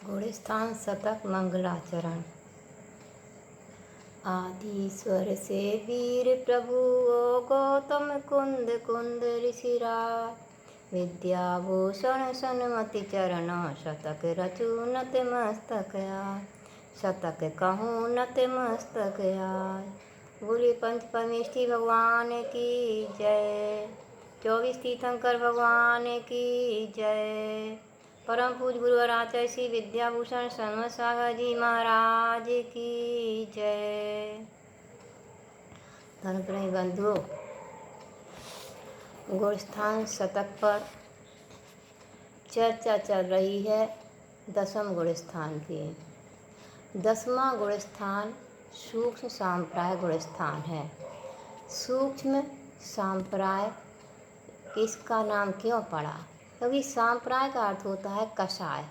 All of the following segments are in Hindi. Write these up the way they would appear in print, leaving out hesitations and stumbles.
गुणस्थान शतक मंगलाचरण। आदि स्वर से वीर प्रभु ओ गौतम कुंद कुंद ऋषिराज। विद्याभूषण सन्मति चरण शतक रचु नत मस्तक आय। शतक कहूँ नत मस्तक आय। बोले पंच परमेष्ठी भगवान की जय। 24 तीर्थंकर भगवान की जय। परम पूज गुरुवर आचार्य श्री विद्याभूषण सन्मत सागर जी महाराज की जय। धर्मप्रेमी बंधुओं, गुणस्थान शतक पर चर्चा चल रही है 10वां गुणस्थान की। 10वां गुणस्थान सूक्ष्म सांप्राय गुणस्थान है। सूक्ष्म सांप्राय इसका नाम क्यों पड़ा? क्योंकि सांप्राय का अर्थ होता है कषाय,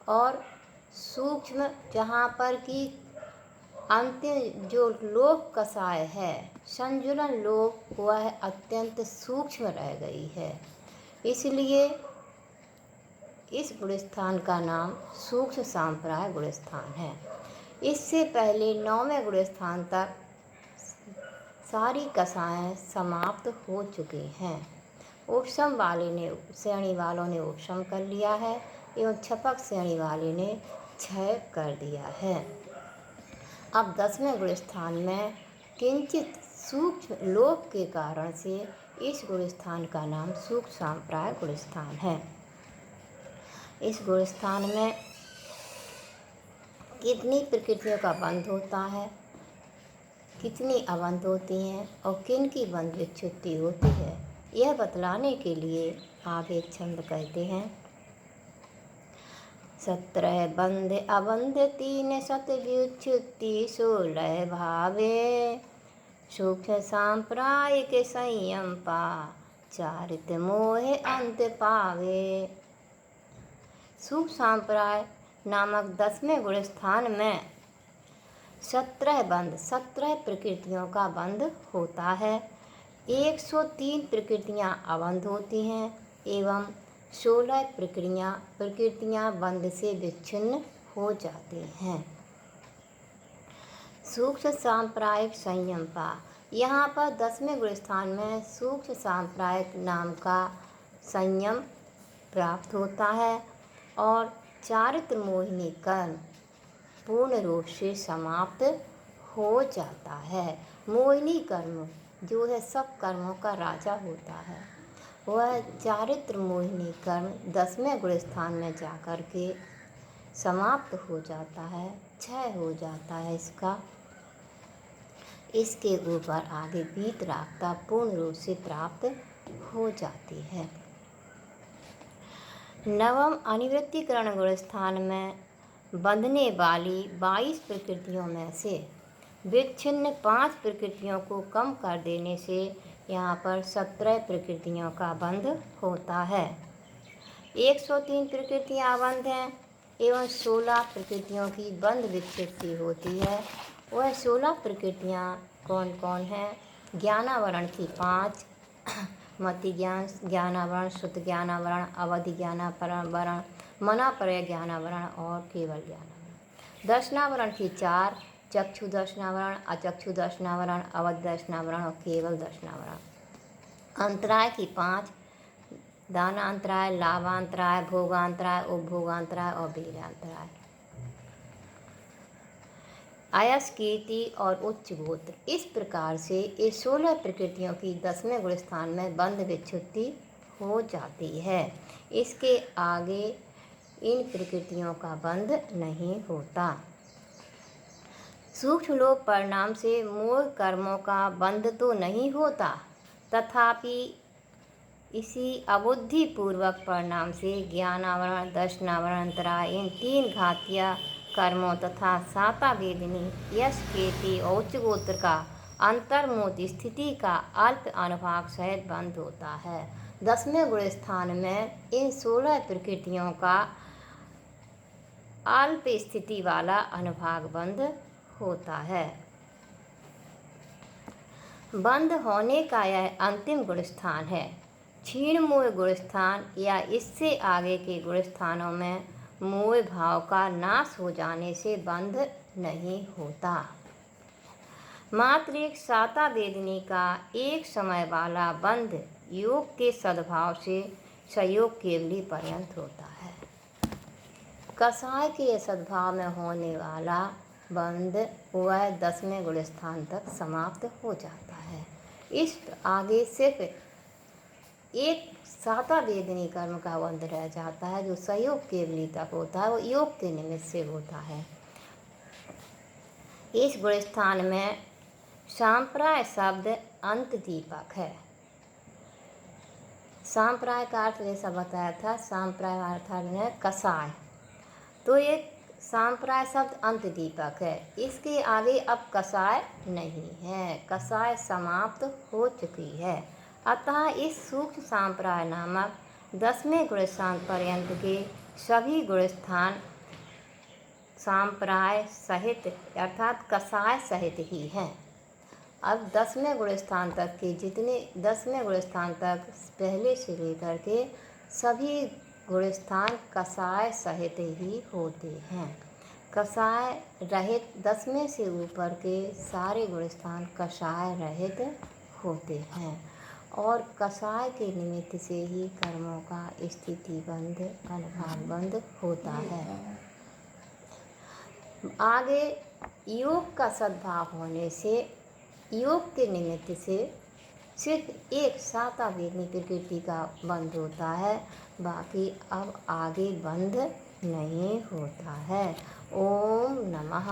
और सूक्ष्म जहाँ पर कि अंतिम जो लोक कषाय है, संजुलन लोक, वह अत्यंत सूक्ष्म रह गई है। इसलिए इस गुणस्थान का नाम सूक्ष्म सांप्राय गुणस्थान है। इससे पहले 9वें गुणस्थान तक सारी कषाएँ समाप्त हो चुकी हैं। उपशम वाले ने, श्रेणी वालों ने उपशम कर लिया है एवं छपक श्रेणी वाले ने क्षय कर दिया है। अब 10वें गुणस्थान में किंचित सूक्ष्म लोक के कारण से इस गुणस्थान का नाम सूक्ष्म सांप्राय गुणस्थान है। इस गुणस्थान में कितनी प्रकृतियों का बंध होता है, कितनी अबंध होती हैं और किन की बंध विच्छुत्ति होती है, यह बतलाने के लिए आप एक छंद कहते हैं। 17 बंध अबंध 3 शत व्युच्छुत्ति 16 भावे। सूक्ष्म सांप्रायिक संयम पा चारित मोह अंत पावे। सूक्ष्म सांप्राय नामक 10वें गुणस्थान में 17 बंध, 17 प्रकृतियों का बंध होता है। 103 प्रकृतियाँ अबंध होती हैं एवं 16 प्रकृतियाँ बंध से विच्छिन्न हो जाती हैं। सूक्ष्म सांप्रायिक संयम पा, यहाँ पर 10वें गुणस्थान में सूक्ष्म सांप्रायिक नाम का संयम प्राप्त होता है और चारित्र मोहिनी कर्म पूर्ण रूप से समाप्त हो जाता है। मोहिनी कर्म जो है सब कर्मों का राजा होता है, वह चारित्र मोहिनी कर्म 10वें गुणस्थान में जाकर के समाप्त हो जाता है, क्षय हो जाता है इसका। इसके ऊपर आगे वीतरागता पूर्ण रूप से प्राप्त हो जाती है। 9वां अनिवृत्तिकरण गुणस्थान में बंधने वाली 22 प्रकृतियों में से विच्छिन्न 5 प्रकृतियों को कम कर देने से यहाँ पर 17 प्रकृतियों का बंध होता है। 103 प्रकृतियाँ अबंध हैं एवं 16 प्रकृतियों की बंध विच्छित्ति होती है। वह 16 प्रकृतियाँ कौन कौन हैं? ज्ञानावरण की 5, मति ज्ञानावरण, श्रुत ज्ञानावरण, अवधि ज्ञानावरण, मनापरय ज्ञानावरण और केवल ज्ञानावरण। दर्शनावरण की 4, चक्षु दर्शनावरण, अचक्षु दर्शनावरण, अवधि दर्शनावरण और केवल दर्शनावरण। अंतराय की 5, दानांतराय, लाभांतराय, भोगांतराय, उपभोगांतराय और वीर्यांतराय। आयस, कीर्ति और उच्च गोत्र। इस प्रकार से ये 16 प्रकृतियों की 10वें गुणस्थान में बंध विच्छुत्ति हो जाती है। इसके आगे इन प्रकृतियों का बंध नहीं होता। सूक्ष्म लोक परिणाम से मोह कर्मों का बंध तो नहीं होता, तथापि इसी अबुद्धिपूर्वक परिणाम से ज्ञानावरण, दर्शनावरण, अंतराय, इन 3 घातीय कर्मों तथा साता वेदिनी, यश, कीर्ति और उच्च गोत्र का अंतर्मुख स्थिति का अल्प अनुभाग सहित बंध होता है। 10वें गुणस्थान में इन 16 प्रकृतियों का अल्प स्थिति वाला अनुभाग बंध होता है। बंध होने का यह अंतिम गुणस्थान है। क्षीण मोह गुणस्थान या इससे आगे के गुणस्थानों में मोह भाव का नाश हो जाने से बंध नहीं होता। मात्र एक साता वेदनी का एक समय वाला बंध योग के सद्भाव से सहयोग केवली पर्यंत होता है। कसाय के सद्भाव में होने वाला बंध वह 10वें गुण स्थान तक समाप्त हो जाता है। इस आगे सिर्फ एक साता वेदनी कर्म का बंध रह जाता है जो सहयोग केवली तक होता है, वो योग के निमित्त से होता है। इस गुण स्थान में सांप्राय शब्द अंत दीपक है। सांप्राय का अर्थ जैसा बताया था, सांप्राय अर्थ है कसाय, तो एक सांप्राय शब्द अंत दीपक है। इसके आगे अब कसाय नहीं है, कसाय समाप्त हो चुकी है। अतः इस सूक्ष्म सांप्राय नामक 10वें गुण स्थान पर्यंत के सभी गुण स्थान सांप्राय सहित अर्थात कसाय सहित ही हैं। अब 10वें गुण स्थान तक के जितने 10वें गुण स्थान तक पहले से लेकर के सभी गुण स्थान कसाय सहित ही होते हैं। कसाय रहित 10वें से ऊपर के सारे गुण स्थान कसाय रहित होते हैं और कसाय के निमित्त से ही कर्मों का स्थिति बंध अनुभाग बंध होता है। आगे योग का सद्भाव होने से योग के निमित्त से सिर्फ एक साता वेदनी प्रकृति का बंध होता है, बाकी अब आगे बंध नहीं होता है। ओम नमः।